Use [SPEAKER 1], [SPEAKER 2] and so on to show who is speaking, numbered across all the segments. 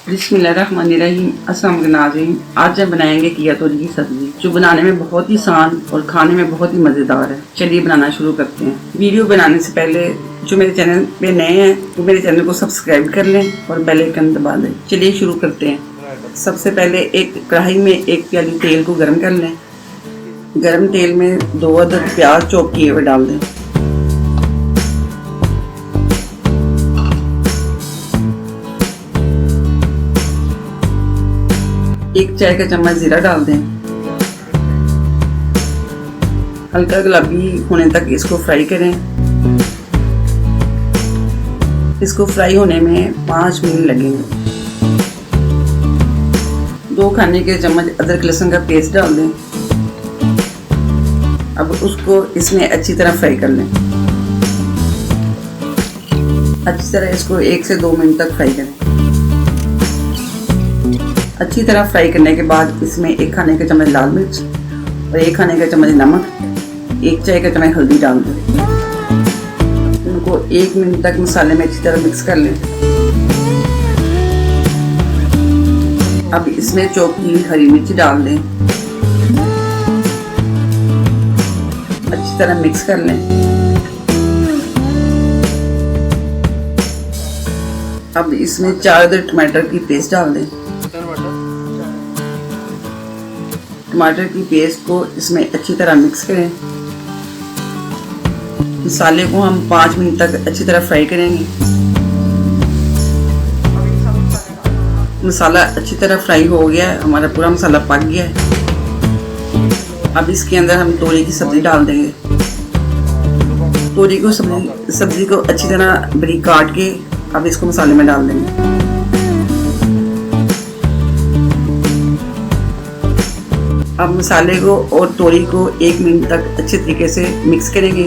[SPEAKER 1] बिस्मिल्लाहिर्रहमानिर्रहीम। अस्सलाम वालेकुम नाज़रीन। आज हम बनाएंगे घिया तोरी की सब्जी, जो बनाने में बहुत ही आसान और खाने में बहुत ही मज़ेदार है। चलिए बनाना शुरू करते हैं। वीडियो बनाने से पहले जो मेरे चैनल पे नए हैं वो मेरे चैनल को सब्सक्राइब कर लें और बेल आइकन दबा दें। चलिए शुरू करते हैं। सबसे पहले एक कढ़ाई में 1 प्याली तेल को गर्म कर लें। गर्म तेल में 2 अदद प्याज चॉप किए हुए डाल दें। एक चाय का चम्मच जीरा डाल दें। हल्का गुलाबी होने तक इसको फ्राई करें। इसको फ्राई होने में 5 मिनट लगेंगे। 2 खाने के चम्मच अदरक लहसुन का पेस्ट डाल दें। अब उसको इसमें अच्छी तरह फ्राई कर लें। अच्छी तरह इसको 1 से 2 मिनट तक फ्राई करें। अच्छी तरह फ्राई करने के बाद इसमें 1 खाने का चम्मच लाल मिर्च और 1 खाने का चम्मच नमक, 1 चाय का चम्मच हल्दी डाल दें। इनको 1 मिनट तक मसाले में अच्छी तरह मिक्स कर लें। अब इसमें चॉप की हरी मिर्च डाल दें। अच्छी तरह मिक्स कर लें। अब इसमें 4 अदद टमाटर की पेस्ट डाल दें। टमाटर की पेस्ट को इसमें अच्छी तरह मिक्स करें। मसाले को हम 5 मिनट तक अच्छी तरह फ्राई करेंगे। मसाला अच्छी तरह फ्राई हो गया है, हमारा पूरा मसाला पक गया है। अब इसके अंदर हम तोरी की सब्जी डाल देंगे। तोरी को सब्जी को अच्छी तरह बारीक काट के अब इसको मसाले में डाल देंगे। अब मसाले को और तोरी को 1 मिनट तक अच्छे तरीके से मिक्स करेंगे।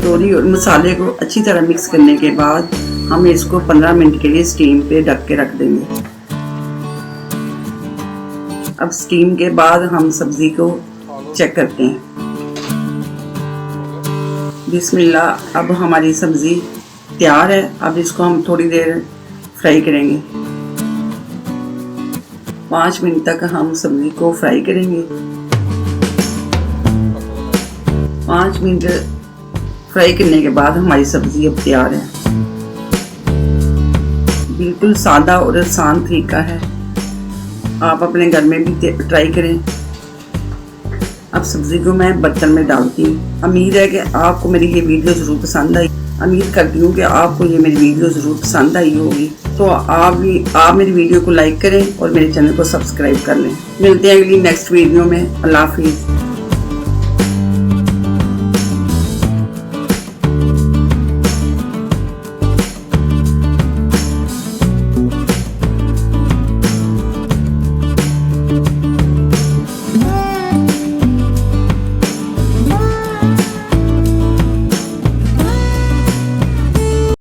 [SPEAKER 1] तोरी और मसाले को अच्छी तरह मिक्स करने के बाद हम इसको 15 मिनट के लिए स्टीम पे ढक के रख देंगे। अब स्टीम के बाद हम सब्जी को चेक करते हैं। बिस्मिल्लाह। अब हमारी सब्ज़ी तैयार है। अब इसको हम थोड़ी देर फ्राई करेंगे। 5 मिनट तक हम सब्ज़ी को फ्राई करेंगे। 5 मिनट फ्राई करने के बाद हमारी सब्ज़ी अब तैयार है। बिल्कुल सादा और आसान तरीका है, आप अपने घर में भी ट्राई करें। अब सब्ज़ी को मैं बर्तन में डालती हूँ। उम्मीद है कि आपको मेरी ये वीडियो ज़रूर पसंद आई। उम्मीद करती हूँ कि आपको ये मेरी वीडियो ज़रूर पसंद आई होगी। तो आप मेरी वीडियो को लाइक करें और मेरे चैनल को सब्सक्राइब कर लें। मिलते हैं अगली नेक्स्ट वीडियो में। अल्लाह हाफिज़।